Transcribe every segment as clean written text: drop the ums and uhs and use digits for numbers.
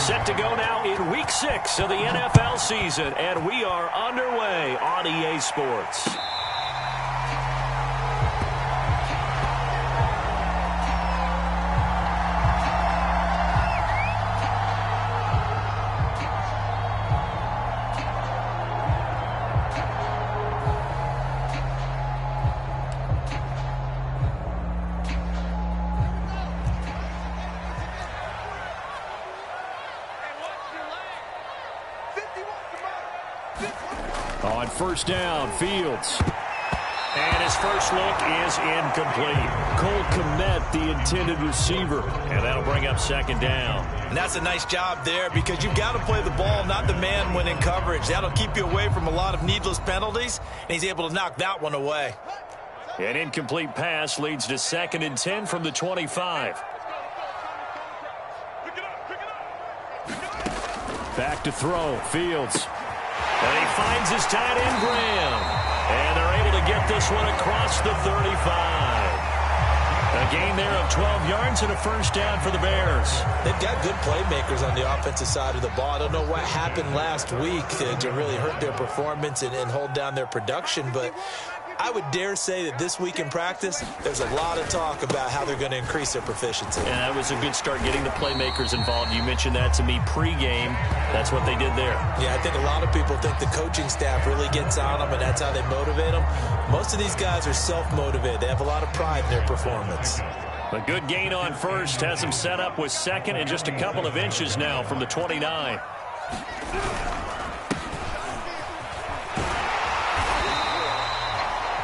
Set to go now in Week 6 of the NFL season, and we are underway on EA Sports. On first down, Fields. And his first look is incomplete. Cole Kmet, the intended receiver. And that'll bring up second down. And that's a nice job there because you've got to play the ball, not the man when in coverage. That'll keep you away from a lot of needless penalties, and he's able to knock that one away. An incomplete pass leads to 2nd and 10 from the 25. Back to throw, Fields. And he finds his tight end, Graham. And they're able to get this one across the 35. A gain there of 12 yards and a first down for the Bears. They've got good playmakers on the offensive side of the ball. I don't know what happened last week to really hurt their performance and hold down their production, but I would dare say that this week in practice, there's a lot of talk about how they're going to increase their proficiency. And that was a good start getting the playmakers involved. You mentioned that to me pregame. That's what they did there. Yeah, I think a lot of people think the coaching staff really gets on them, and that's how they motivate them. Most of these guys are self-motivated. They have a lot of pride in their performance. A good gain on first has them set up with second and just a couple of inches now from the 29.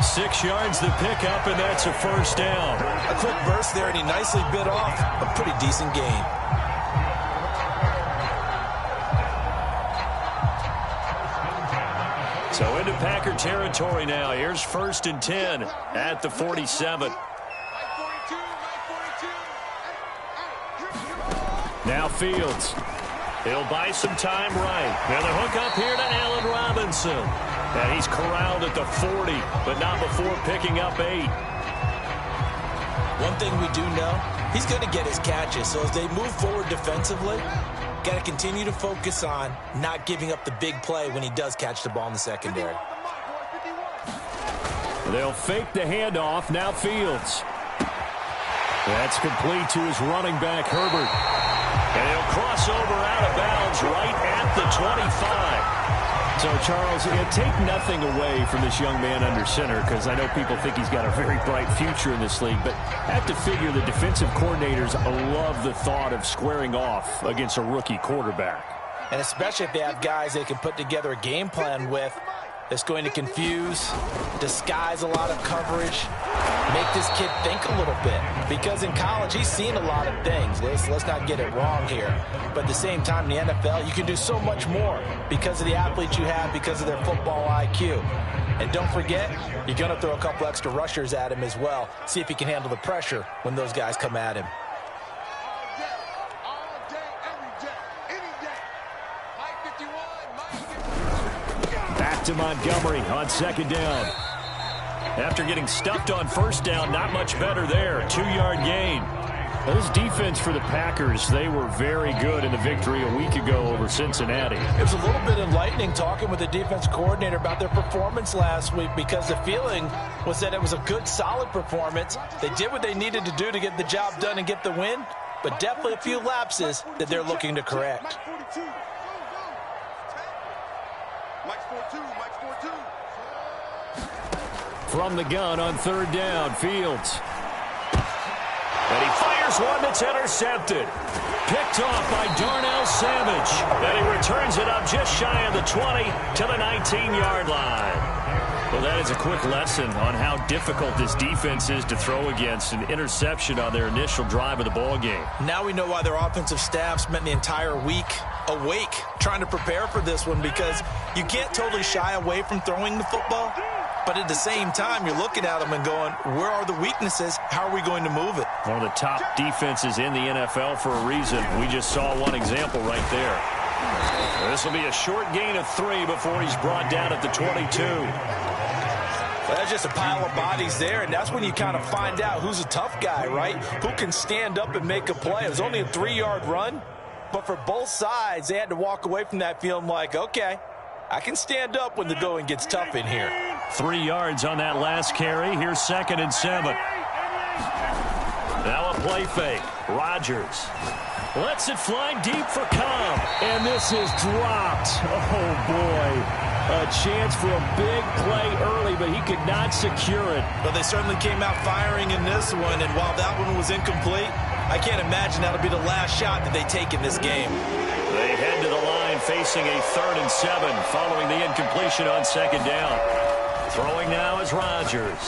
6 yards the pickup, and that's a first down. A quick burst there, and he nicely bit off a pretty decent gain. So into Packer territory now. Here's 1st and 10 at the 47. Now Fields. He'll buy some time right. And the hook up here to Allen Robinson. And he's corralled at the 40, but not before picking up 8. One thing we do know, he's going to get his catches. So as they move forward defensively, got to continue to focus on not giving up the big play when he does catch the ball in the secondary. They'll fake the handoff. Now Fields. That's complete to his running back, Herbert. And he'll cross over out of bounds right at the 25. So, Charles, take nothing away from this young man under center, because I know people think he's got a very bright future in this league, but I have to figure the defensive coordinators love the thought of squaring off against a rookie quarterback. And especially if they have guys they can put together a game plan with that's going to confuse, disguise a lot of coverage, make this kid think a little bit. Because in college, he's seen a lot of things. Let's not get it wrong here. But at the same time, in the NFL, you can do so much more because of the athletes you have, because of their football IQ. And don't forget, you're going to throw a couple extra rushers at him as well. See if he can handle the pressure when those guys come at him. Back to Montgomery on 2nd down. After getting stuffed on 1st down, not much better there. 2-yard gain. This defense for the Packers, they were very good in the victory a week ago over Cincinnati. It was a little bit enlightening talking with the defense coordinator about their performance last week, because the feeling was that it was a good, solid performance. They did what they needed to do to get the job done and get the win, but definitely a few lapses that they're looking to correct. From the gun on 3rd down, Fields. And he fires one that's intercepted. Picked off by Darnell Savage. And he returns it up just shy of the 20 to the 19-yard line. Well, that is a quick lesson on how difficult this defense is to throw against. An interception on their initial drive of the ball game. Now we know why their offensive staff spent the entire week awake trying to prepare for this one, because you can't totally shy away from throwing the football. But at the same time, you're looking at them and going, where are the weaknesses? How are we going to move it? One of the top defenses in the NFL for a reason. We just saw one example right there. This will be a short gain of 3 before he's brought down at the 22. Well, that's just a pile of bodies there, and that's when you kind of find out who's a tough guy, right? Who can stand up and make a play. It was only a 3-yard run, But for both sides, they had to walk away from that feeling like, okay, I can stand up when the going gets tough in here. 3 yards on that last carry. Here's 2nd and 7. Now a play fake. Rodgers lets it fly deep for Cobb. And this is dropped. Oh, boy. A chance for a big play early, but he could not secure it. But they certainly came out firing in this one, and while that one was incomplete, I can't imagine that'll be the last shot that they take in this game. They head to the line facing a 3rd and 7 following the incompletion on 2nd down. Throwing now is Rodgers.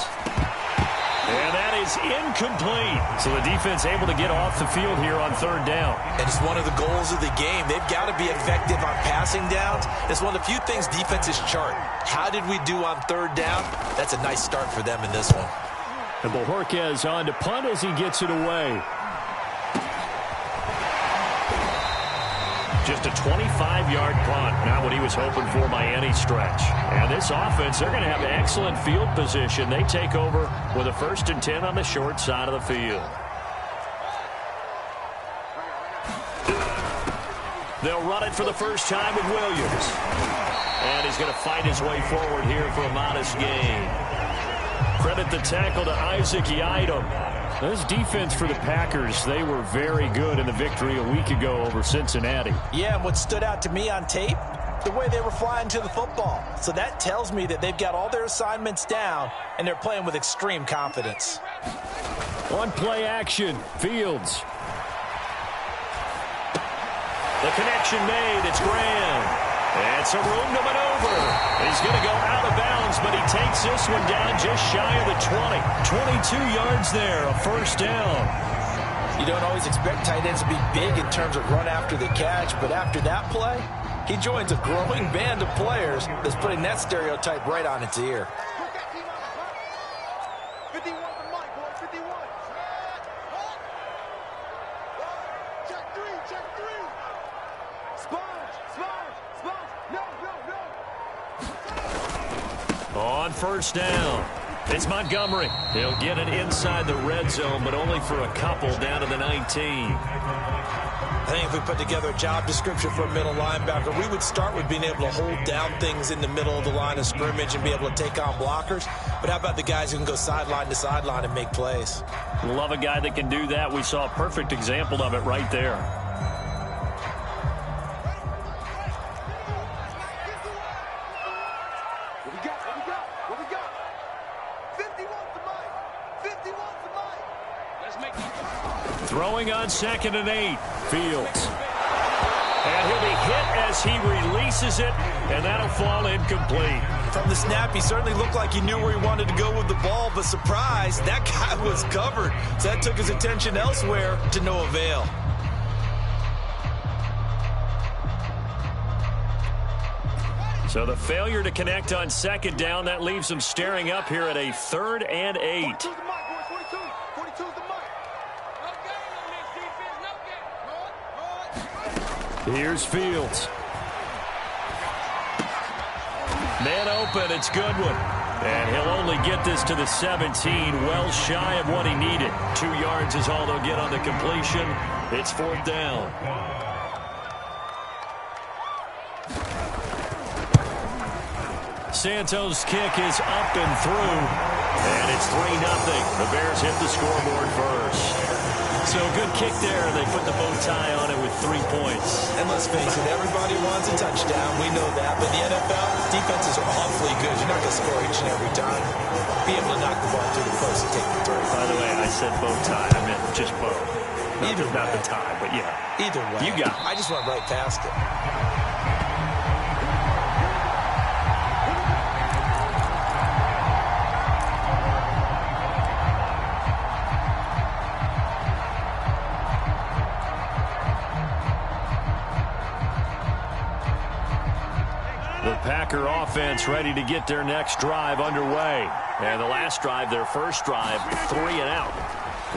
And that is incomplete. So the defense able to get off the field here on 3rd down. And it's one of the goals of the game. They've got to be effective on passing downs. It's one of the few things defenses chart. How did we do on 3rd down? That's a nice start for them in this one. And Bojorquez on to punt as he gets it away. Just a 25-yard punt, not what he was hoping for by any stretch. And this offense, they're going to have excellent field position. They take over with a 1st and 10 on the short side of the field. They'll run it for the first time with Williams. And he's going to fight his way forward here for a modest gain. Credit the tackle to Isaac Yiadom. This defense for the Packers, they were very good in the victory a week ago over Cincinnati. Yeah, and what stood out to me on tape, the way they were flying to the football. So that tells me that they've got all their assignments down, and they're playing with extreme confidence. On play action, Fields. The connection made, it's Graham. And some room to maneuver. He's going to go out of bounds, but he takes this one down just shy of the 20. 22 yards there, a 1st down. You don't always expect tight ends to be big in terms of run after the catch, but after that play, he joins a growing band of players that's putting that stereotype right on its ear. On 1st down, it's Montgomery. He'll get it inside the red zone, but only for a couple down to the 19. I think if we put together a job description for a middle linebacker, we would start with being able to hold down things in the middle of the line of scrimmage and be able to take on blockers. But how about the guys who can go sideline to sideline and make plays? Love a guy that can do that. We saw a perfect example of it right there. Throwing on 2nd and 8, Fields. And he'll be hit as he releases it, and that'll fall incomplete. From the snap, he certainly looked like he knew where he wanted to go with the ball, but surprise, that guy was covered. So that took his attention elsewhere to no avail. So the failure to connect on 2nd down, that leaves him staring up here at a 3rd and 8. Here's Fields. Man open, it's Goodwin. And he'll only get this to the 17, well shy of what he needed. 2 yards is all they'll get on the completion. It's 4th down. Santos' kick is up and through. And it's 3-0. The Bears hit the scoreboard first. So good kick there. They put the bow tie on it with 3 points. And let's face it, everybody wants a touchdown. We know that. But the NFL, defenses are awfully good. You're not going to score each and every time. Be able to knock the ball through the post and take the throw. By the way, I said bow tie. I meant just bow. Not the tie, but yeah. Either way. You got it. I just went right past it. Packer offense ready to get their next drive underway. And the last drive, their first drive, 3 and out.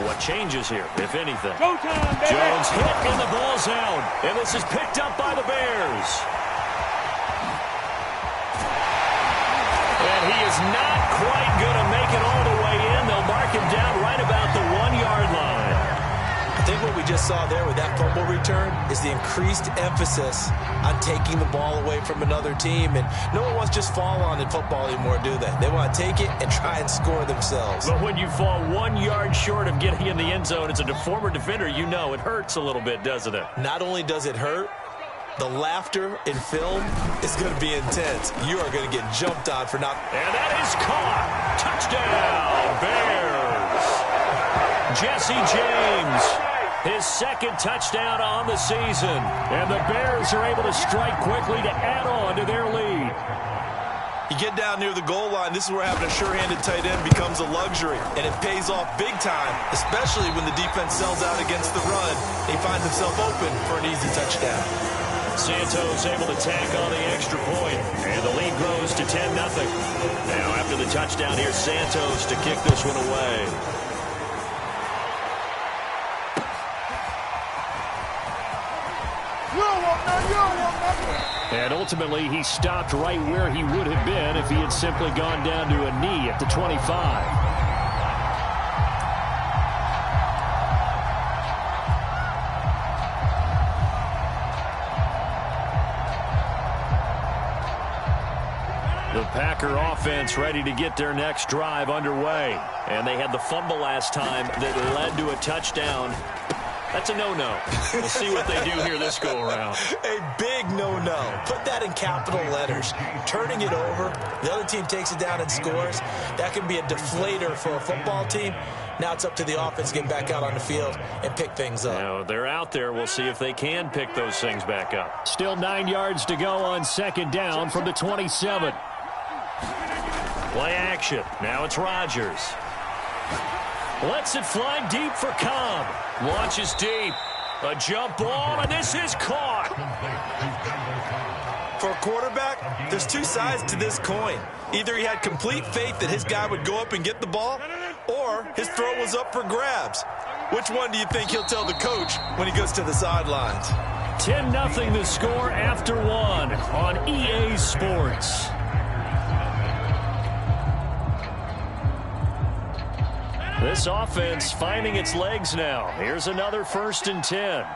What changes here, if anything? Jones hit and the ball's out. And this is picked up by the Bears. And he is not quite going to make it all the way in. They'll mark him down right about the 1-yard line. I think what we just saw there with that fumble return is the increased emphasis on taking the ball away from another team. And no one wants to just fall on in football anymore, do they? They want to take it and try and score themselves. But when you fall 1 yard short of getting in the end zone as a former defender, you know it hurts a little bit, doesn't it? Not only does it hurt, the laughter in film is going to be intense. You are going to get jumped on for not... And that is caught. Touchdown, Bears. Jesse James, his second touchdown on the season. And the Bears are able to strike quickly to add on to their lead. You get down near the goal line, this is where having a sure-handed tight end becomes a luxury, and it pays off big time, especially when the defense sells out against the run. He finds himself open for an easy touchdown. Santos able to tack on the extra point, and the lead grows to 10-0. Now after the touchdown, here's Santos to kick this one away. And ultimately, he stopped right where he would have been if he had simply gone down to a knee at the 25. The Packer offense ready to get their next drive underway. And they had the fumble last time that led to a touchdown. That's a no-no. We'll see what they do here this go-around. A big no-no. Put that in capital letters. Turning it over, the other team takes it down and scores. That can be a deflator for a football team. Now it's up to the offense to get back out on the field and pick things up. Now, they're out there. We'll see if they can pick those things back up. Still 9 yards to go on second down from the 27. Play action. Now it's Rodgers. Lets it fly deep for Cobb. Launches deep. A jump ball, and this is caught. For a quarterback, there's two sides to this coin. Either he had complete faith that his guy would go up and get the ball, or his throw was up for grabs. Which one do you think he'll tell the coach when he goes to the sidelines? 10-0 the score after one on EA Sports. This offense finding its legs now. Here's another 1st and 10.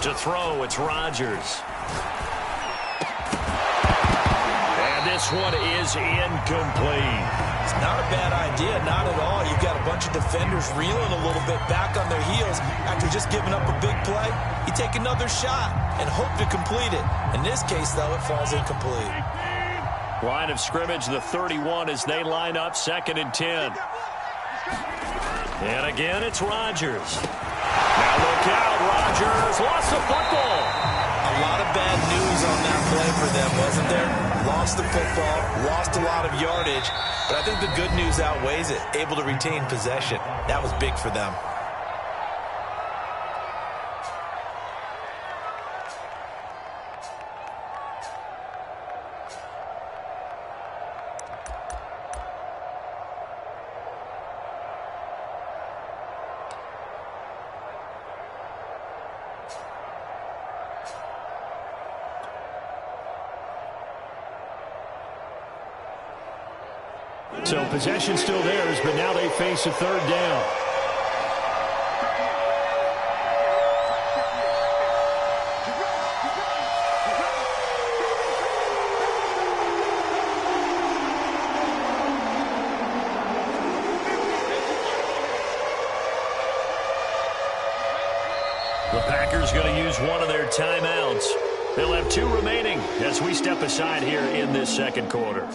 To throw, it's Rodgers. And this one is incomplete. It's not a bad idea, not at all. You've got a bunch of defenders reeling a little bit back on their heels after just giving up a big play. You take another shot and hope to complete it. In this case, though, it falls incomplete. Line of scrimmage, the 31 as they line up 2nd and 10. And again, it's Rodgers. Now look out, Rodgers lost the football. A lot of bad news on that play for them, wasn't there? Lost the football, lost a lot of yardage, but I think the good news outweighs it. Able to retain possession. That was big for them. So possession still theirs, but now they face a 3rd down. The Packers going to use one of their timeouts. They'll have 2 remaining as we step aside here in this 2nd quarter.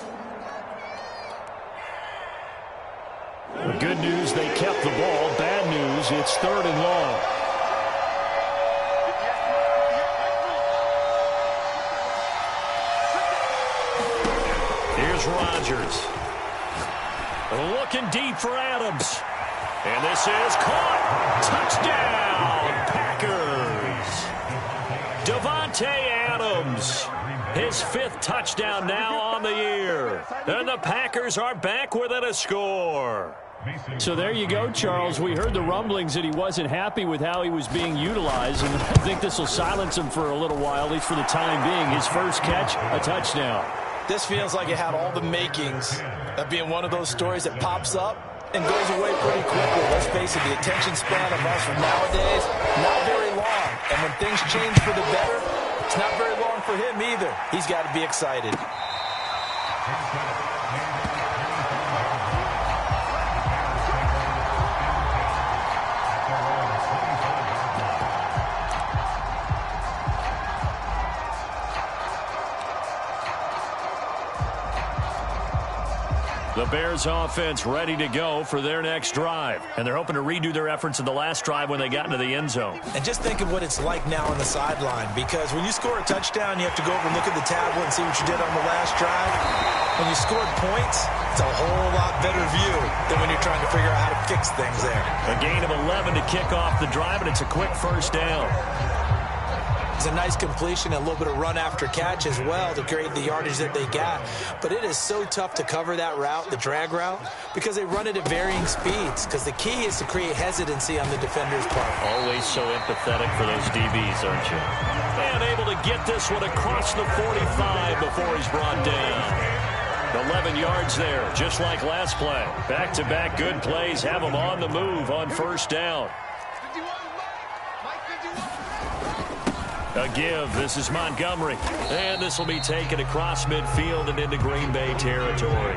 Good news, they kept the ball. Bad news, it's 3rd and long. Here's Rodgers. Looking deep for Adams. And this is caught. Touchdown, Packers. Davante Adams. His 5th touchdown now on the year. And the Packers are back within a score. So there you go, Charles. We heard the rumblings that he wasn't happy with how he was being utilized, and I think this will silence him for a little while, at least for the time being. His first catch, a touchdown. This feels like it had all the makings of being one of those stories that pops up and goes away pretty quickly. Let's face it, the attention span of us from nowadays, not very long. And when things change for the better, it's not very long for him either. He's got to be excited. The Bears offense ready to go for their next drive. And they're hoping to redo their efforts in the last drive when they got into the end zone. And just think of what it's like now on the sideline, because when you score a touchdown, you have to go over and look at the tablet and see what you did on the last drive. When you scored points, it's a whole lot better view than when you're trying to figure out how to fix things there. A gain of 11 to kick off the drive, and it's a quick first down. It's a nice completion and a little bit of run after catch as well to create the yardage that they got. But it is so tough to cover that route, the drag route, because they run it at varying speeds. Because the key is to create hesitancy on the defender's part. Always so empathetic for those DBs, aren't you? And able to get this one across the 45 before he's brought down. 11 yards there, just like last play. Back-to-back good plays have them on the move on first down. A give. This is Montgomery. And this will be taken across midfield and into Green Bay territory.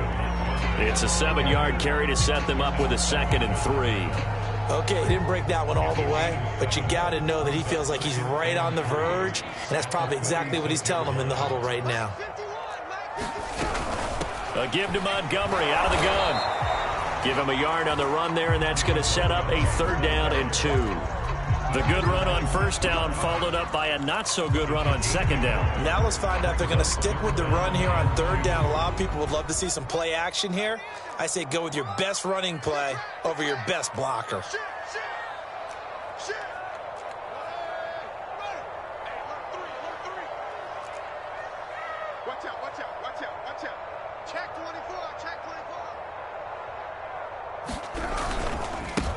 It's a 7-yard carry to set them up with a 2nd and 3. Okay, he didn't break that one all the way, but you got to know that he feels like he's right on the verge, and that's probably exactly what he's telling them in the huddle right now. A give to Montgomery out of the gun. Give him a yard on the run there, and that's going to set up a 3rd down and 2. The good run on first down followed up by a not-so-good run on 2nd down. Now let's find out if they're going to stick with the run here on 3rd down. A lot of people would love to see some play action here. I say go with your best running play over your best blocker.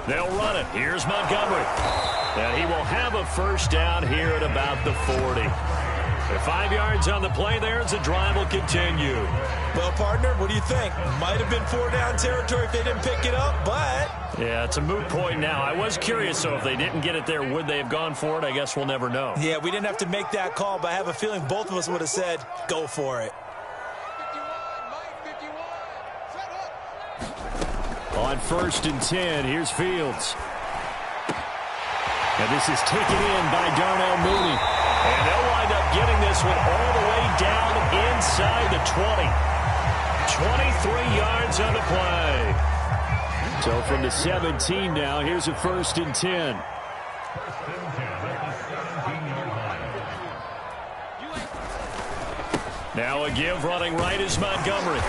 They'll run it. Here's Montgomery. And he will have a first down here at about the 40. 5 yards on the play there as the drive will continue. Well, partner, what do you think? Might have been 4-down territory if they didn't pick it up, but... Yeah, it's a moot point now. I was curious, so if they didn't get it there, would they have gone for it? I guess we'll never know. Yeah, we didn't have to make that call, but I have a feeling both of us would have said, go for it. On 1st and 10, here's Fields. And this is taken in by Darnell Mooney. And they'll wind up getting this one all the way down inside the 20. 23 yards on the play. So from the 17 now, here's a 1st and 10. Now a give running right is Montgomery.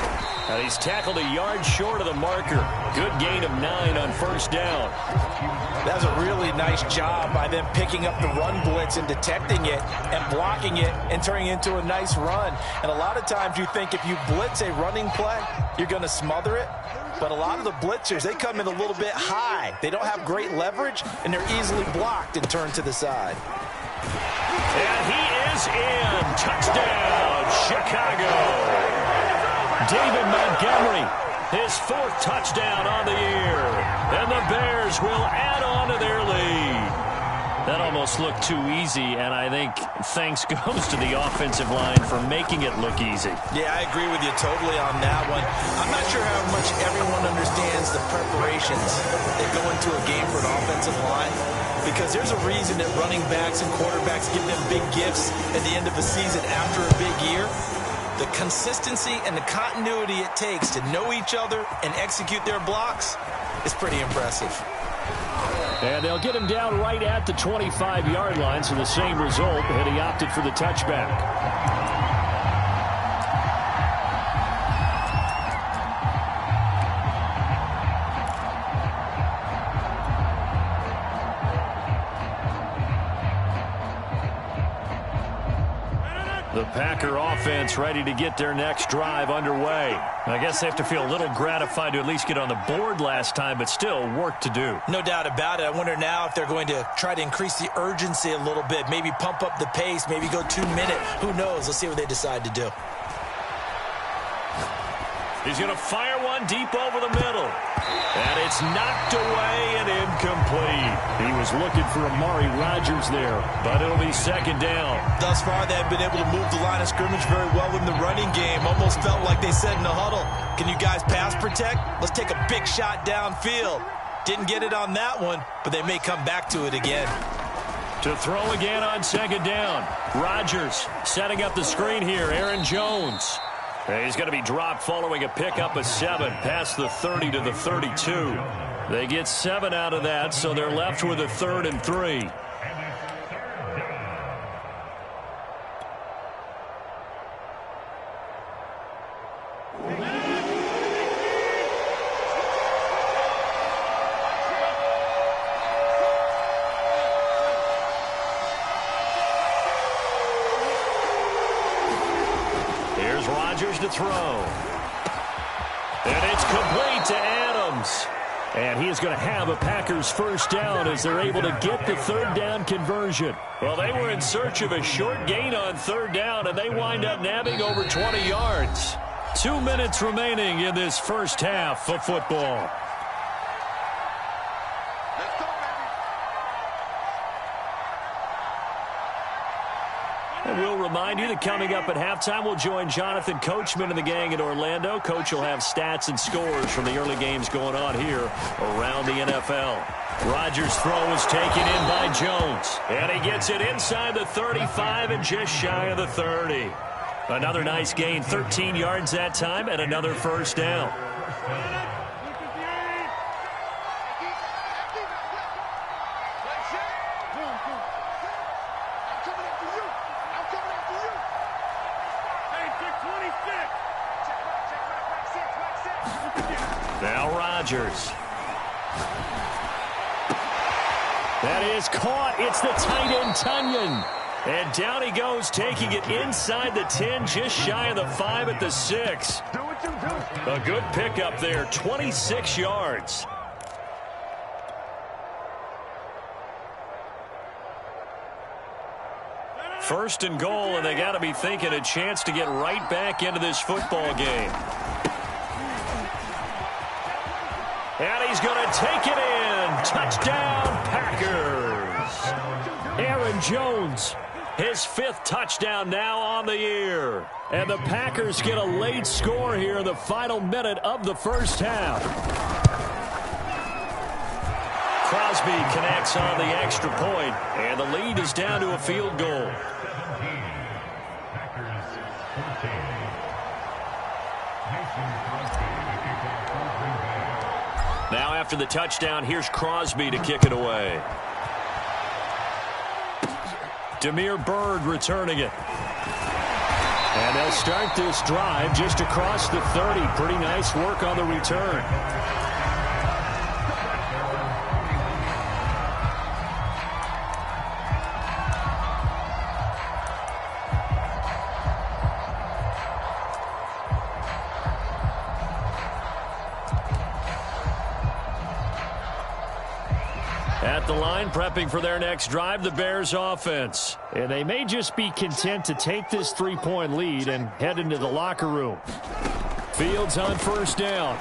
And he's tackled a yard short of the marker. Good gain of 9 on first down. That was a really nice job by them picking up the run blitz and detecting it and blocking it and turning it into a nice run. And a lot of times you think if you blitz a running play, you're going to smother it. But a lot of the blitzers, they come in a little bit high. They don't have great leverage, and they're easily blocked and turned to the side. And he is in. Touchdown, Chicago. David Montgomery, his 4th touchdown on the year. And the Bears will add on to their lead. That almost looked too easy, and I think thanks goes to the offensive line for making it look easy. Yeah, I agree with you totally on that one. I'm not sure how much everyone understands the preparations that go into a game for an offensive line, because there's a reason that running backs and quarterbacks give them big gifts at the end of a season after a big year. The consistency and the continuity it takes to know each other and execute their blocks is pretty impressive. And they'll get him down right at the 25-yard line, so the same result, and he opted for the touchback. The Packer offense ready to get their next drive underway. I guess they have to feel a little gratified to at least get on the board last time, but still work to do. No doubt about it. I wonder now if they're going to try to increase the urgency a little bit, maybe pump up the pace, maybe go 2 minutes. Who knows? Let's see what they decide to do. He's going to fire one deep over the middle. And it's knocked away and incomplete. He was looking for Amari Rodgers there, but it'll be second down. Thus far, they've been able to move the line of scrimmage very well in the running game. Almost felt like they said in the huddle, can you guys pass protect? Let's take a big shot downfield. Didn't get it on that one, but they may come back to it again. To throw again on second down. Rodgers setting up the screen here. Aaron Jones. He's going to be dropped following a pickup of 7 past the 30 to the 32. They get 7 out of that, so they're left with a 3rd and 3. To throw. And it's complete to Adams. And he is going to have a Packers first down as they're able to get the 3rd down conversion. Well, they were in search of a short gain on 3rd down, and they wind up nabbing over 20 yards. 2 minutes remaining in this first half of football. And we'll remind you that coming up at halftime, we'll join Jonathan Coachman and the gang in Orlando. Coach will have stats and scores from the early games going on here around the NFL. Rodgers' throw is taken in by Jones. And he gets it inside the 35 and just shy of the 30. Another nice gain, 13 yards that time, and another first down. Now Rodgers. That is caught. It's the tight end, Tunyon. And down he goes, taking it inside the 10, just shy of the 5 at the 6. A good pickup there, 26 yards. First and goal, and they got to be thinking a chance to get right back into this football game. And he's going to take it in. Touchdown, Packers. Aaron Jones, his 5th touchdown now on the year. And the Packers get a late score here in the final minute of the first half. Crosby connects on the extra point, and the lead is down to a field goal. Now after the touchdown, here's Crosby to kick it away. Damiere Byrd returning it. And they'll start this drive just across the 30. Pretty nice work on the return. At the line, prepping for their next drive, the Bears offense. And they may just be content to take this 3-point lead and head into the locker room. Fields on first down.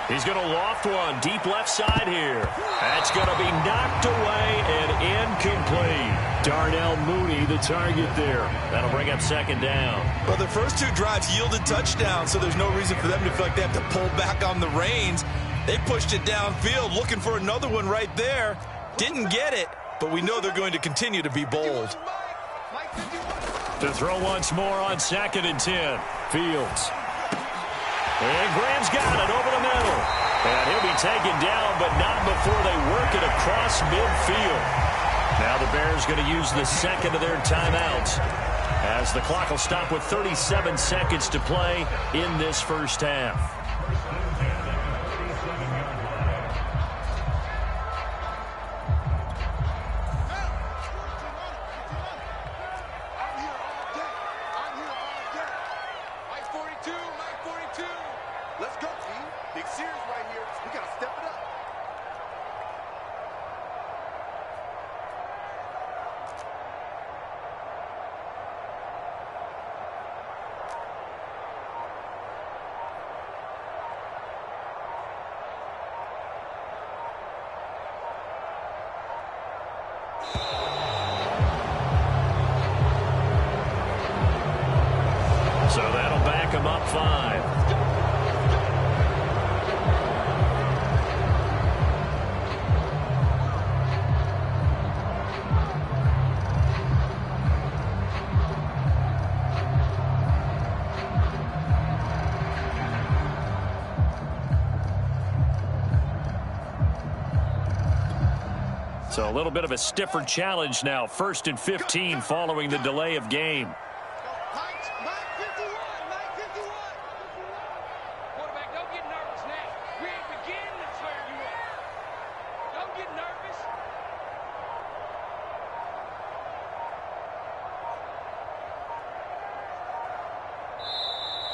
He's going to loft one deep left side here. That's going to be knocked away and incomplete. Darnell Mooney, the target there. That'll bring up second down. Well, the first 2 drives yielded touchdowns, so there's no reason for them to feel like they have to pull back on the reins. They pushed it downfield, looking for another one right there. Didn't get it, but we know they're going to continue to be bold. To throw once more on 2nd and 10. Fields. And Graham's got it over the middle. And he'll be taken down, but not before they work it across midfield. Now the Bears going to use the second of their timeouts, as the clock will stop with 37 seconds to play in this first half. So that'll back him up 5. So a little bit of a stiffer challenge now. 1st and 15 following the delay of game. Quarterback, don't get nervous now. We ain't beginning to tear you up. Don't get nervous.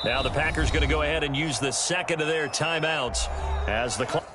Now the Packers going to go ahead and use the second of their timeouts as the clock.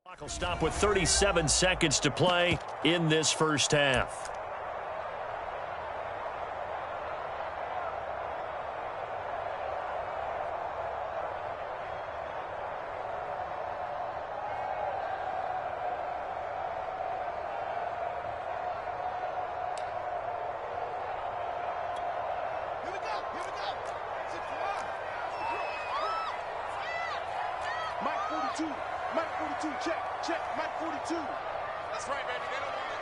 Clock will stop with 37 seconds to play in this first half. Mike 42. Mike 42, check, Mike 42. That's right, baby. They don't want it.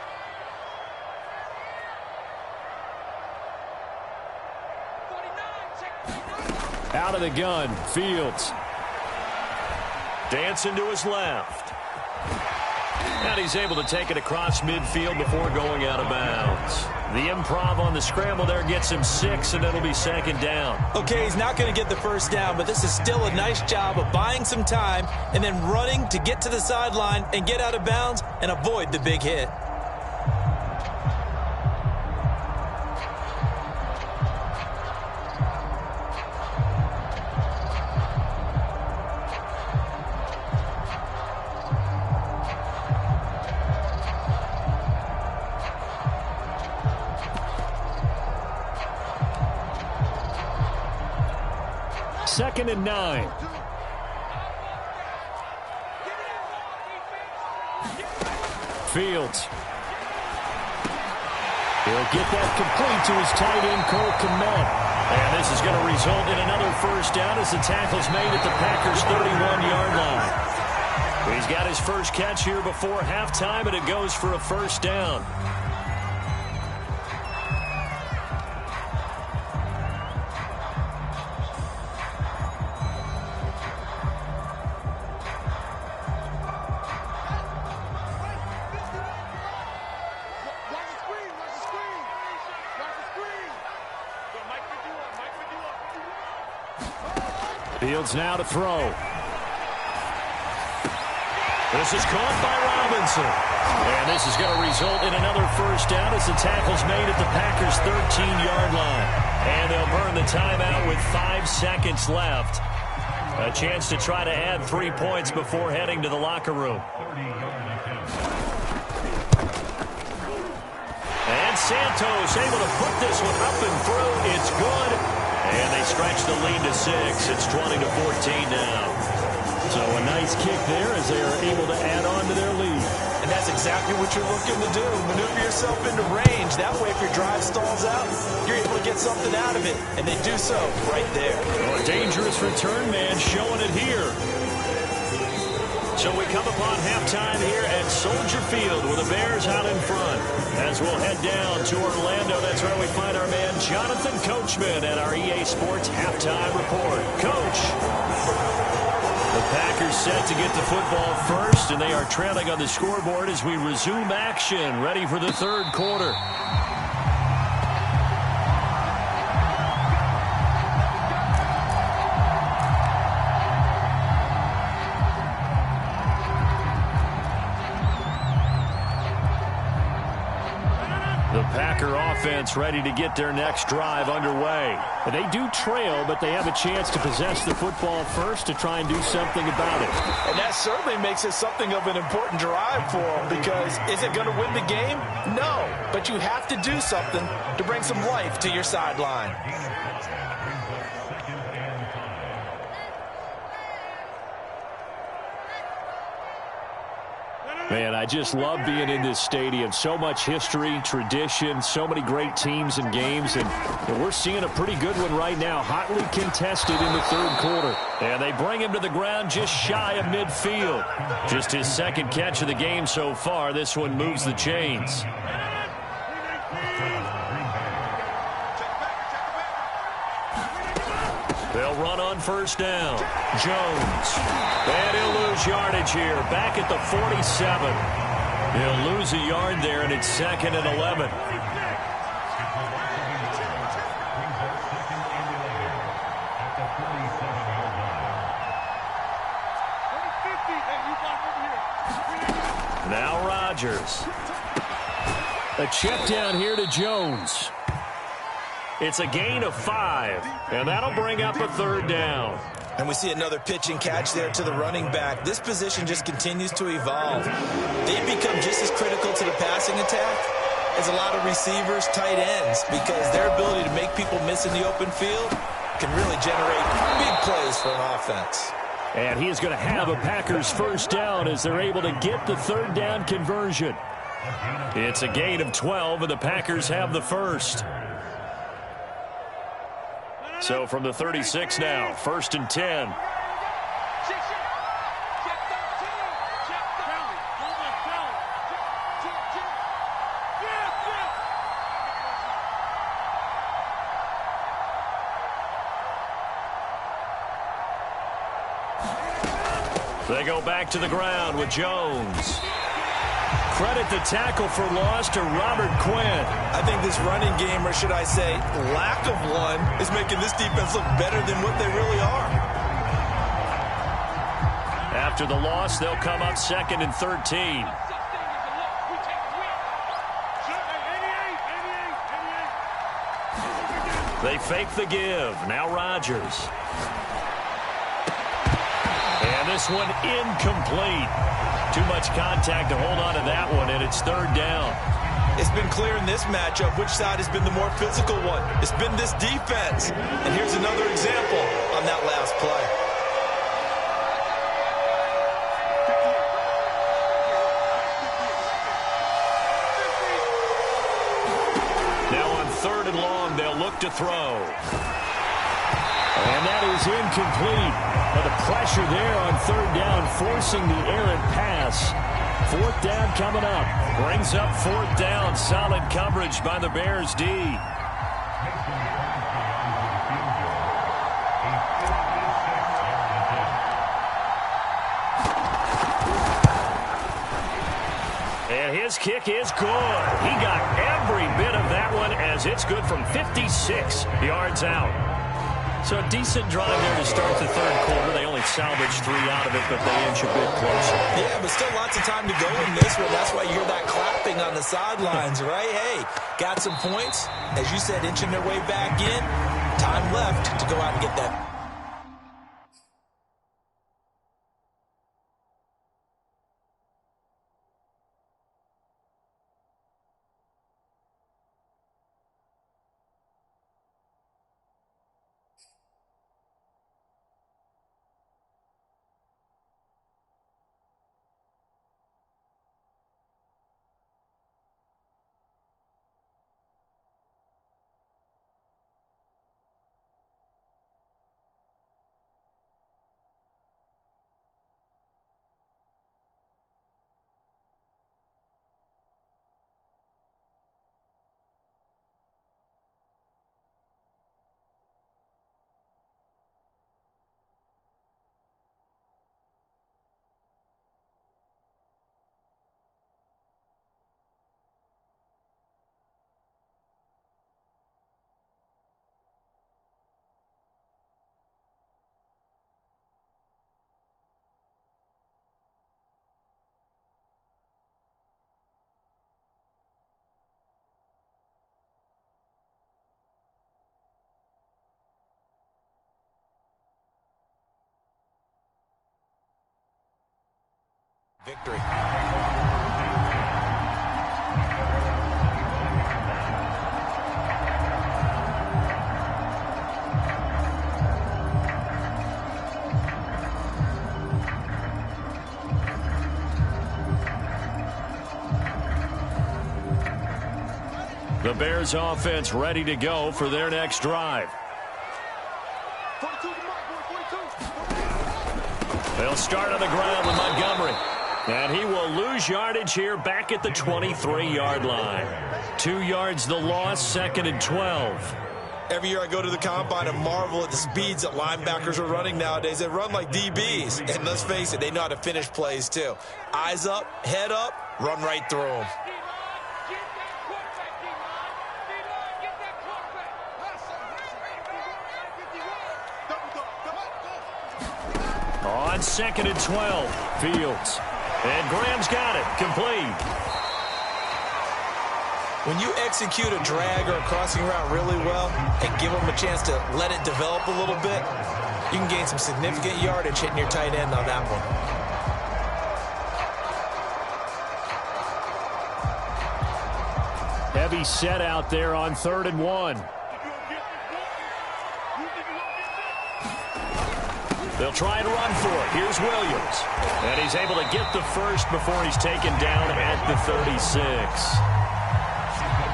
49, check. Out of the gun, Fields. Dancing to his left. And he's able to take it across midfield before going out of bounds. The improv on the scramble there gets him 6, and it'll be 2nd down. Okay, he's not going to get the first down, but this is still a nice job of buying some time and then running to get to the sideline and get out of bounds and avoid the big hit. Second and 9. Fields. He'll get that complete to his tight end, Cole Kmet. And this is going to result in another first down as the tackle's made at the Packers' 31-yard line. He's got his first catch here before halftime, and it goes for a first down. Fields now to throw. This is caught by Robinson. And this is going to result in another first down as the tackle's made at the Packers' 13-yard line. And they'll burn the timeout with 5 seconds left. A chance to try to add 3 points before heading to the locker room. And Santos able to put this one up and through. It's good. And they stretch the lead to 6. It's 20-14 now. So a nice kick there as they are able to add on to their lead. And that's exactly what you're looking to do. Maneuver yourself into range. That way, if your drive stalls out, you're able to get something out of it. And they do so right there. Well, a dangerous return man showing it here. So we come upon halftime here at Soldier Field with the Bears out in front. As we'll head down to Orlando, that's where we find our man Jonathan Coachman at our EA Sports Halftime Report. Coach. The Packers set to get the football first, and they are trailing on the scoreboard as we resume action, ready for the third quarter. The Packer offense ready to get their next drive underway. And they do trail, but they have a chance to possess the football first to try and do something about it. And that certainly makes it something of an important drive for them, because is it going to win the game? No, but you have to do something to bring some life to your sideline. Man, I just love being in this stadium. So much history, tradition, so many great teams and games, and we're seeing a pretty good one right now, hotly contested in the third quarter. And they bring him to the ground just shy of midfield. Just his second catch of the game so far. This one moves the chains. They'll run on first down. Jones. And he'll lose yardage here. Back at the 47. He'll lose a yard there, and it's 2nd and 11. Now Rodgers. A check down here to Jones. It's a gain of 5, and that'll bring up a third down. And we see another pitch and catch there to the running back. This position just continues to evolve. They've become just as critical to the passing attack as a lot of receivers, tight ends, because their ability to make people miss in the open field can really generate big plays for an offense. And he is going to have a Packers first down as they're able to get the third down conversion. It's a gain of 12, and the Packers have the first. So from the 36 now, 1st and 10. They go back to the ground with Jones. Credit the tackle for loss to Robert Quinn. I think this running game, or should I say lack of one, is making this defense look better than what they really are. After the loss, they'll come up 2nd and 13. They fake the give. Now Rodgers. And this one incomplete. Too much contact to hold on to that one, and it's third down. It's been clear in this matchup which side has been the more physical one. It's been this defense. And here's another example on that last play. Now on 3rd and long, they'll look to throw. And that is incomplete. But the pressure there on 3rd down, forcing the errant pass. 4th down coming up. Brings up 4th down. Solid coverage by the Bears D. And his kick is good. He got every bit of that one as it's good from 56 yards out. So a decent drive there to start the third quarter. They only salvaged 3 out of it, but they inch a bit closer. Yeah, but still lots of time to go in this one. That's why you hear that clapping on the sidelines, right? Hey, got some points. As you said, inching their way back in. Time left to go out and get that. victory. The Bears offense ready to go for their next drive. They'll start on the ground with Montgomery. And he will lose yardage here back at the 23-yard line. 2 yards the loss, 2nd and 12. Every year I go to the combine and marvel at the speeds that linebackers are running nowadays. They run like DBs. And let's face it, they know how to finish plays too. Eyes up, head up, run right through them. On 2nd and 12, Fields. And Graham's got it, complete. When you execute a drag or a crossing route really well and give them a chance to let it develop a little bit, you can gain some significant yardage hitting your tight end on that one. Heavy set out there on 3rd and 1. They'll try and run for it. Here's Williams. And he's able to get the first before he's taken down at the 36.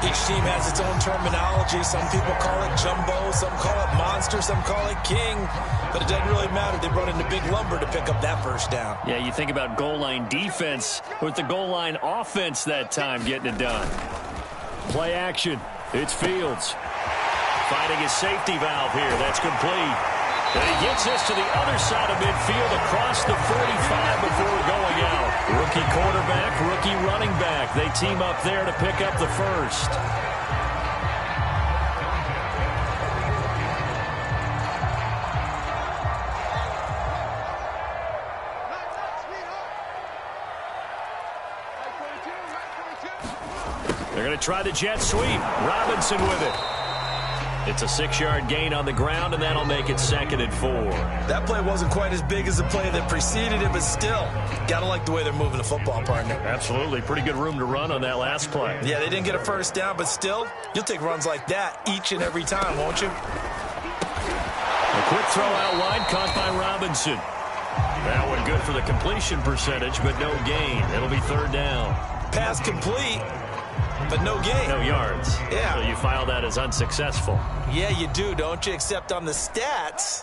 Each team has its own terminology. Some people call it jumbo, some call it monster, some call it king. But it doesn't really matter. They run into big lumber to pick up that first down. Yeah, you think about goal line defense with the goal line offense that time getting it done. Play action. It's Fields. Finding his safety valve here. That's complete. And he gets this to the other side of midfield across the 45 before going out. Rookie quarterback, rookie running back. They team up there to pick up the first. They're going to try the jet sweep. Robinson with it. It's a 6-yard gain on the ground, and that'll make it 2nd and 4. That play wasn't quite as big as the play that preceded it, but still, got to like the way they're moving the football, partner. Absolutely. Pretty good room to run on that last play. Yeah, they didn't get a first down, but still, you'll take runs like that each and every time, won't you? A quick throw out wide, caught by Robinson. That one good for the completion percentage, but no gain. It'll be 3rd down. Pass complete, but no gain. No yards. Yeah. So you file that as unsuccessful. Yeah, you do, don't you? Except on the stats,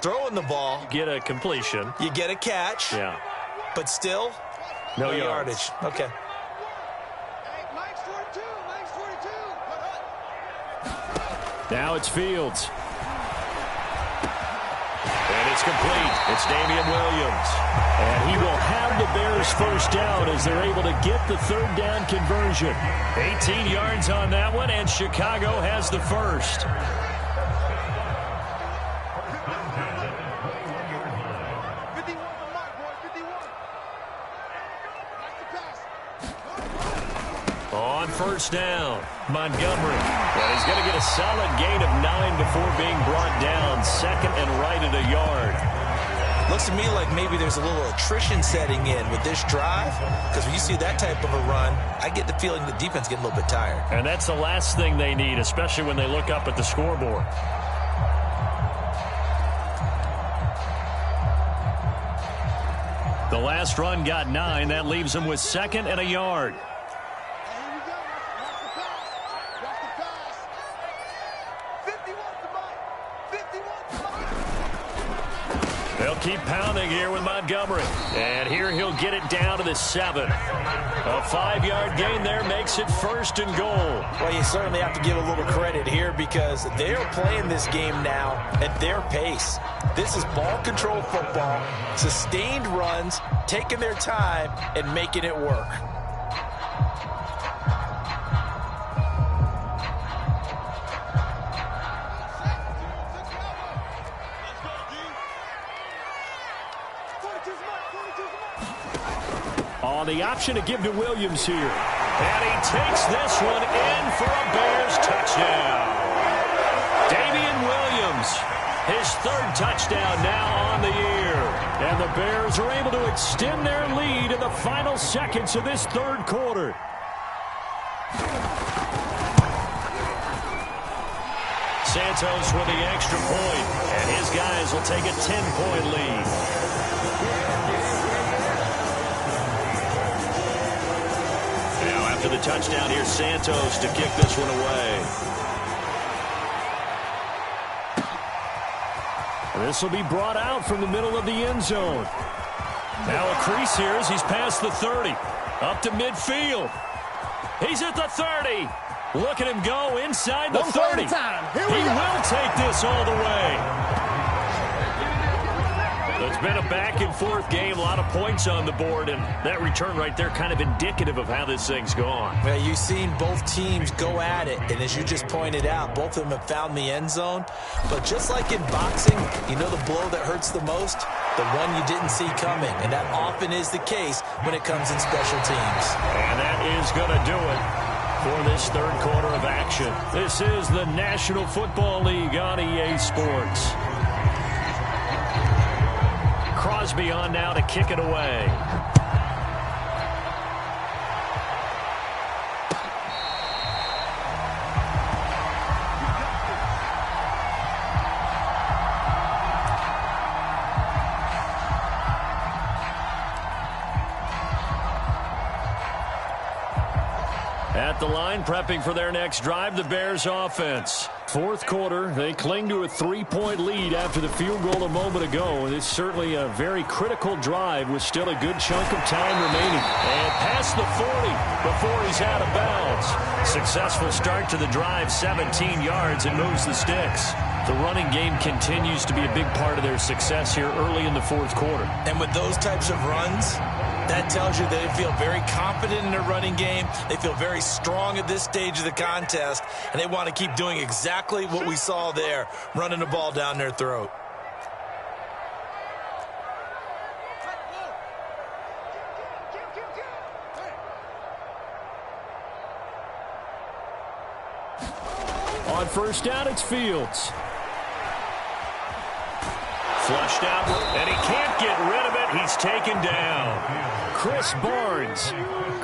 throwing the ball. Get a completion. You get a catch. Yeah. But still, no yardage. Okay. Now it's Fields. And it's complete. It's Damian Williams. And he will have the Bears first down as they're able to get the 3rd down conversion. 18 yards on that one, and Chicago has the first. On 1st down, Montgomery. Well, he's going to get a solid gain of 9 before being brought down. 2nd and right at a yard. Looks to me like maybe there's a little attrition setting in with this drive, because when you see that type of a run, I get the feeling the defense getting a little bit tired. And that's the last thing they need, especially when they look up at the scoreboard. The last run got 9. That leaves them with 2nd and a yard. They'll keep pounding here with Montgomery. And here he'll get it down to the 7. A 5-yard gain there makes it 1st and goal. Well, you certainly have to give a little credit here because they're playing this game now at their pace. This is ball control football, sustained runs, taking their time, and making it work. On the option to give to Williams here. And he takes this one in for a Bears touchdown. Damian Williams, his 3rd touchdown now on the year. And the Bears are able to extend their lead in the final seconds of this third quarter. Santos with the extra point, and his guys will take a 10-point lead. Now after the touchdown, here's Santos to kick this one away. This will be brought out from the middle of the end zone. Now a crease here as he's past the 30. Up to midfield. He's at the 30. Look at him go inside the 30. He will take this all the way. It's been a back-and-forth game, a lot of points on the board, and that return right there kind of indicative of how this thing's gone. Well, you've seen both teams go at it, and as you just pointed out, both of them have found the end zone. But just like in boxing, you know the blow that hurts the most? The one you didn't see coming, and that often is the case when it comes in special teams. And that is going to do it for this third quarter of action. This is the National Football League on EA Sports. Crosby on now to kick it away. At the line, prepping for their next drive, the Bears offense. Fourth quarter, they cling to a 3-point lead after the field goal a moment ago. And it's certainly a very critical drive with still a good chunk of time remaining. And past the 40 before he's out of bounds. Successful start to the drive, 17 yards, and moves the sticks. The running game continues to be a big part of their success here early in the fourth quarter. And with those types of runs, that tells you they feel very confident in their running game. They feel very strong at this stage of the contest, and they want to keep doing exactly what we saw there, running the ball down their throat. On first down, it's Fields. Flushed out, and he can't get rid of it. He's taken down. Chris Barnes,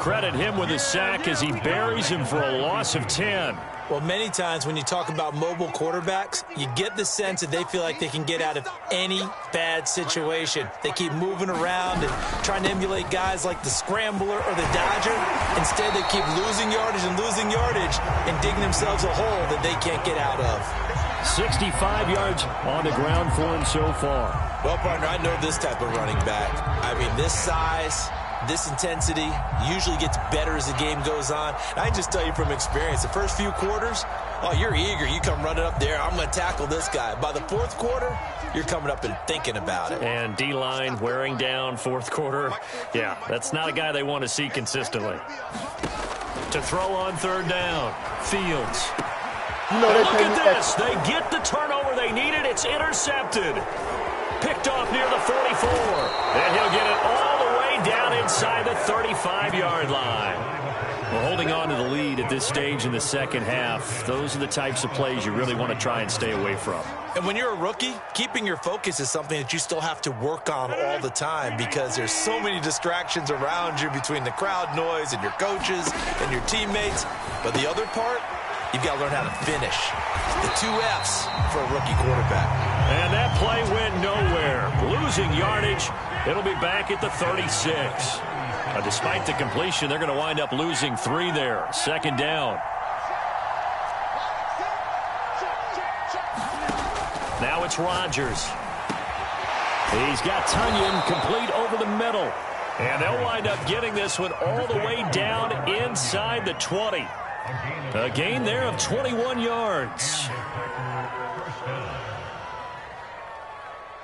credit him with a sack as he buries him for a loss of 10. Well, many times when you talk about mobile quarterbacks, you get the sense that they feel like they can get out of any bad situation. They keep moving around and trying to emulate guys like the Scrambler or the Dodger. Instead, they keep losing yardage and digging themselves a hole that they can't get out of. 65 yards on the ground for him so far. Well, partner, I know this type of running back. I mean, this size, this intensity usually gets better as the game goes on. And I just tell you from experience, the first few quarters, oh, you're eager. You come running up there, I'm going to tackle this guy. By the fourth quarter, you're coming up and thinking about it. And D-line wearing down fourth quarter. Yeah, that's not a guy they want to see consistently. To throw on third down, Fields. Look at this. They get the turnover they needed. It's intercepted. Picked off near the 44. And he'll get it all the way down inside the 35-yard line. Well, holding on to the lead at this stage in the second half, those are the types of plays you really want to try and stay away from. And when you're a rookie, keeping your focus is something that you still have to work on all the time because there's so many distractions around you between the crowd noise and your coaches and your teammates. But the other part, you've got to learn how to finish. The 2 F's for a rookie quarterback. And that play went nowhere. Losing yardage. It'll be back at the 36. Despite the completion, they're going to wind up losing 3 there. Second down. Now it's Rodgers. He's got Tunyon complete over the middle. And they'll wind up getting this one all the way down inside the 20. A gain there of 21 yards.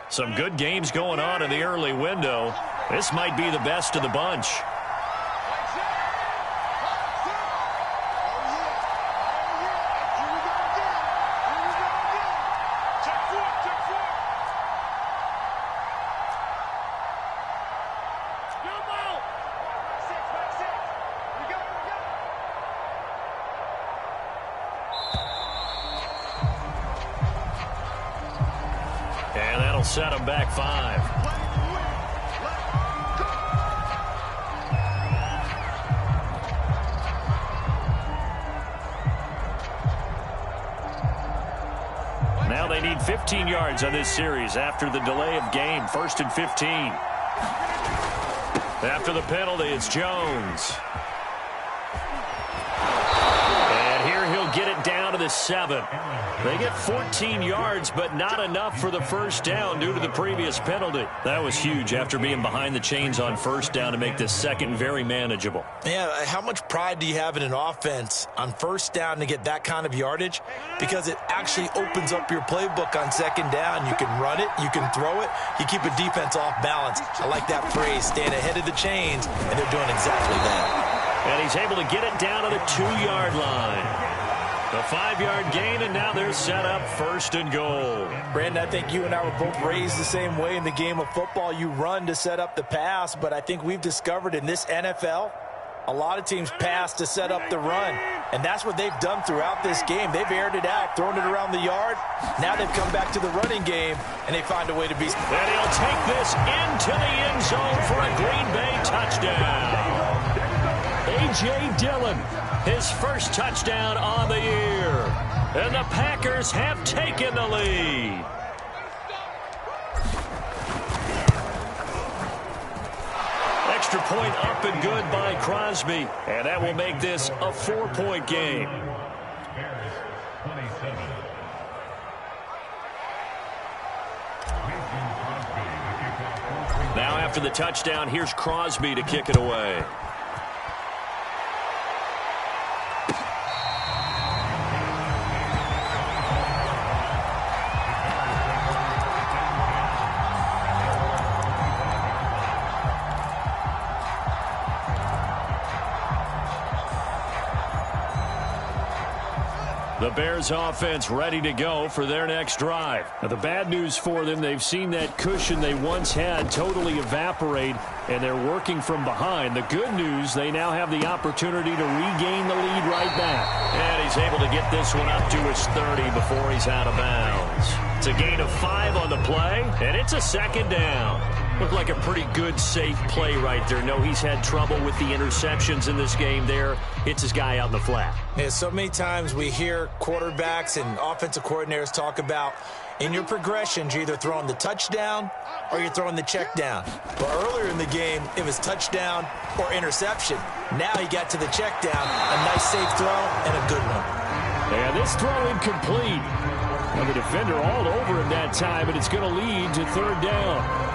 Some good games going on in the early window. This might be the best of the bunch. Set him back 5. gained 15 yards on this series after the delay of game. 1st and 15. After the penalty, it's Jones. And here he'll get it down to the 7. They get 14 yards, but not enough for the first down due to the previous penalty. That was huge after being behind the chains on first down to make this second very manageable. Yeah, how much pride do you have in an offense on first down to get that kind of yardage? Because it actually opens up your playbook on second down. You can run it, you can throw it, you keep a defense off balance. I like that phrase, staying ahead of the chains, and they're doing exactly that. And he's able to get it down to the 2-yard line. The 5-yard gain, and now they're set up 1st and goal. Brandon, I think you and I were both raised the same way in the game of football. You run to set up the pass, but I think we've discovered in this NFL, a lot of teams pass to set up the run. And that's what they've done throughout this game. They've aired it out, thrown it around the yard. Now they've come back to the running game, and they find a way to be. And he'll take this into the end zone for a Green Bay touchdown. A.J. Dillon, his first touchdown on the year. And the Packers have taken the lead. Extra point up and good by Crosby. And that will make this a 4-point game. Now after the touchdown, here's Crosby to kick it away. The Bears offense ready to go for their next drive. Now, the bad news for them, they've seen that cushion they once had totally evaporate, and they're working from behind. The good news, they now have the opportunity to regain the lead right back. And he's able to get this one up to his 30 before he's out of bounds. It's a gain of 5 on the play, and it's a 2nd down. Looked like a pretty good, safe play right there. No, he's had trouble with the interceptions in this game there. Hits his guy out in the flat. Yeah, so many times we hear quarterbacks and offensive coordinators talk about in your progressions, you're either throwing the touchdown or you're throwing the check down. But earlier in the game, it was touchdown or interception. Now he got to the check down, a nice safe throw and a good one. And this throw incomplete. And the defender all over him that time, but it's going to lead to 3rd down.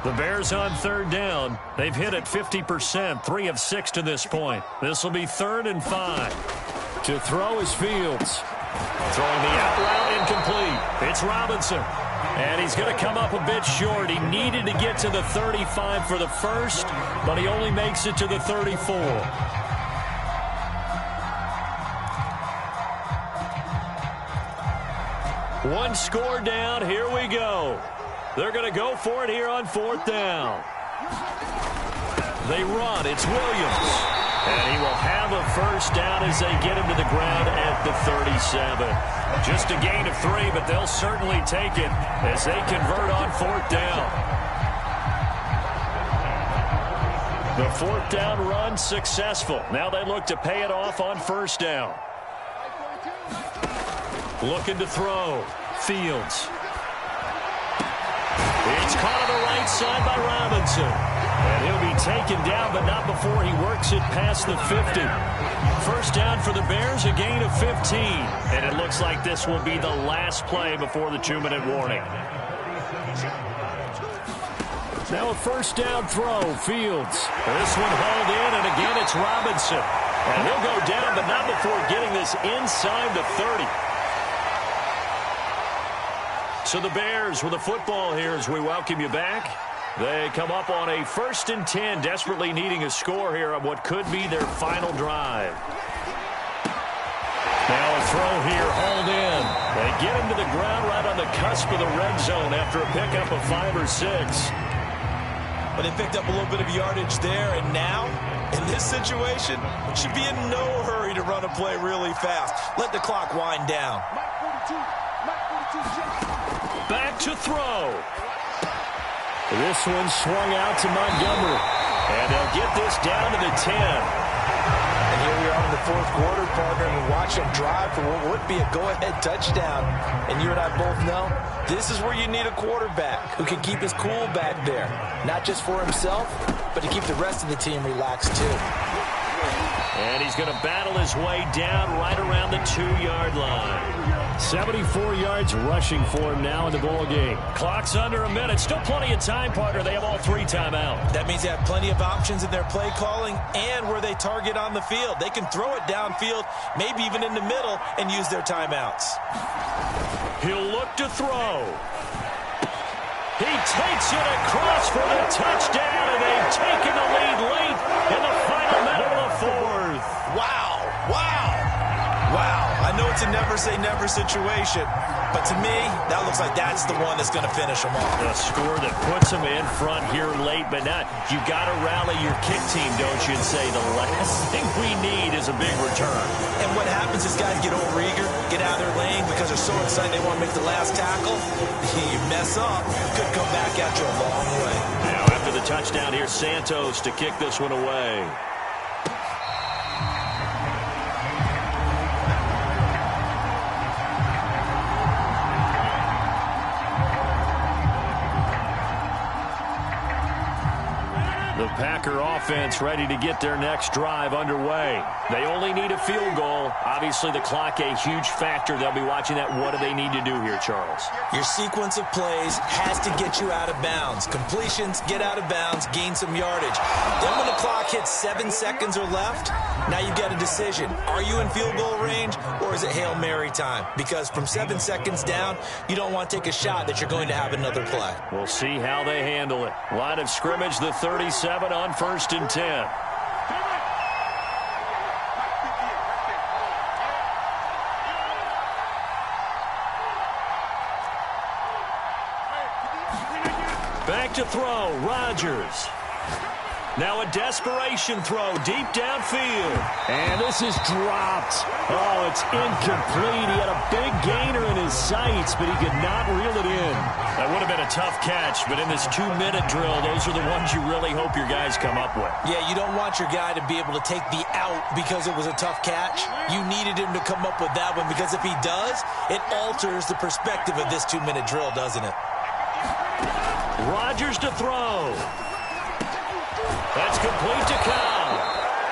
The Bears on 3rd down. They've hit it 50%, 3 of 6 to this point. This will be 3rd and 5. To throw is Fields. Throwing the out route incomplete. It's Robinson. And he's going to come up a bit short. He needed to get to the 35 for the first, but he only makes it to the 34. One score down. Here we go. They're going to go for it here on 4th down. They run. It's Williams. And he will have a first down as they get him to the ground at the 37. Just a gain of 3, but they'll certainly take it as they convert on 4th down. The 4th down run successful. Now they look to pay it off on 1st down. Looking to throw. Fields. It's caught on the right side by Robinson. And he'll be taken down, but not before he works it past the 50. First down for the Bears, a gain of 15. And it looks like this will be the last play before the 2-minute warning. Now a first down throw, Fields. This one hauled in, and again it's Robinson. And he'll go down, but not before getting this inside the 30. So the Bears with the football here as we welcome you back. They come up on a 1st and 10, desperately needing a score here on what could be their final drive. Now a throw here, hauled in. They get him to the ground right on the cusp of the red zone after a pickup of 5 or 6. But they picked up a little bit of yardage there, and now, in this situation, should be in no hurry to run a play really fast. Let the clock wind down. Back to throw. This one swung out to Montgomery. And they'll get this down to the 10. And here we are on the fourth quarter, partner, and watch them drive for what would be a go-ahead touchdown. And you and I both know this is where you need a quarterback who can keep his cool back there, not just for himself, but to keep the rest of the team relaxed too. And he's going to battle his way down right around the 2-yard line. 74 yards rushing for him now in the ball game. Clock's under a minute. Still plenty of time, partner. They have all 3 timeouts. That means they have plenty of options in their play calling and where they target on the field. They can throw it downfield, maybe even in the middle, and use their timeouts. He'll look to throw. He takes it across for the touchdown, and they've taken the lead late in the final minute of the fourth. Wow, wow, wow. I know it's a never-say-never situation, but to me, that looks like that's the one that's going to finish them off. A score that puts them in front here late, but not. You got to rally your kick team, don't you, and say the last thing we need is a big return. And what happens is guys get overeager, get out of their lane because they're so excited they want to make the last tackle. You mess up, could come back at you a long way. Now after the touchdown, here's Santos to kick this one away. The Packer offense ready to get their next drive underway. They only need a field goal. Obviously, the clock a huge factor. They'll be watching that. What do they need to do here, Charles? Your sequence of plays has to get you out of bounds. Completions, get out of bounds, gain some yardage. Then when the clock hits 7 seconds or left, now you get a decision. Are you in field goal range or is it Hail Mary time? Because from 7 seconds down, you don't want to take a shot that you're going to have another play. We'll see how they handle it. Line of scrimmage, the 37 on 1st and 10. Back to throw, Rodgers. Now a desperation throw deep downfield. And this is dropped. Oh, it's incomplete. He had a big gainer in his sights, but he could not reel it in. That would have been a tough catch, but in this 2-minute drill, those are the ones you really hope your guys come up with. Yeah, you don't want your guy to be able to take the out because it was a tough catch. You needed him to come up with that one because if he does, it alters the perspective of this 2-minute drill, doesn't it? Rodgers to throw. That's complete to Cobb.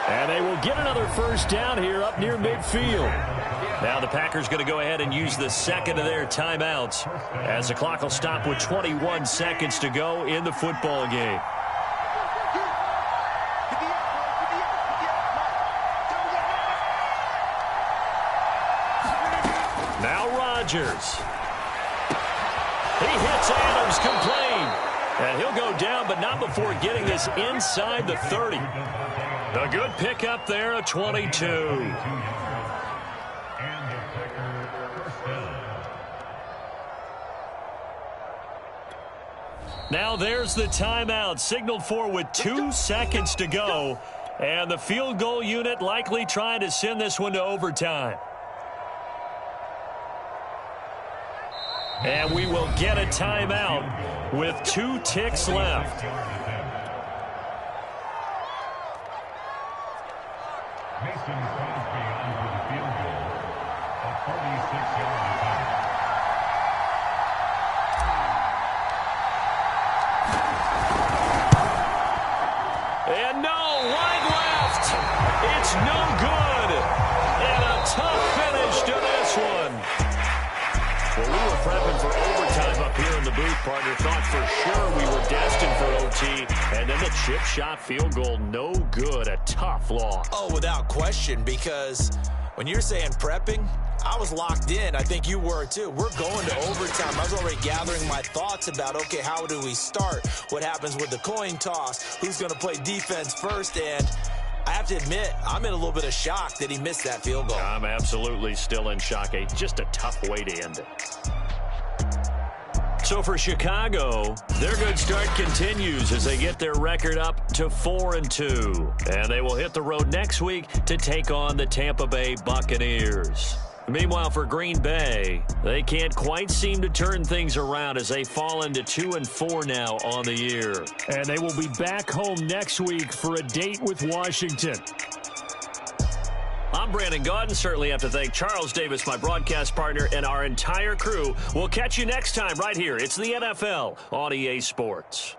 And they will get another first down here up near midfield. Now the Packers going to go ahead and use the second of their timeouts as the clock will stop with 21 seconds to go in the football game. Now Rodgers. He hits Adams complete. And he'll go down, but not before getting this inside the 30. A good pickup there, a 22. Now there's the timeout, signaled for with 2 seconds to go. And the field goal unit likely trying to send this one to overtime. And we will get a timeout with 2 ticks left. And no, wide left. It's no good. And a tough finish to this one. Well, we were prepping for overtime up here in the booth, partner. Thought for sure we were destined for OT. And then the chip shot field goal, no good. A tough loss. Oh, without question, because when you're saying prepping, I was locked in. I think you were too. We're going to overtime. I was already gathering my thoughts about, okay, how do we start? What happens with the coin toss? Who's going to play defense first? And I have to admit, I'm in a little bit of shock that he missed that field goal. I'm absolutely still in shock. Just a tough way to end it. So for Chicago, their good start continues as they get their record up to 4-2. And they will hit the road next week to take on the Tampa Bay Buccaneers. Meanwhile, for Green Bay, they can't quite seem to turn things around as they fall into 2-4 now on the year. And they will be back home next week for a date with Washington. I'm Brandon Gaudin. Certainly have to thank Charles Davis, my broadcast partner, and our entire crew. We'll catch you next time right here. It's the NFL on EA Sports.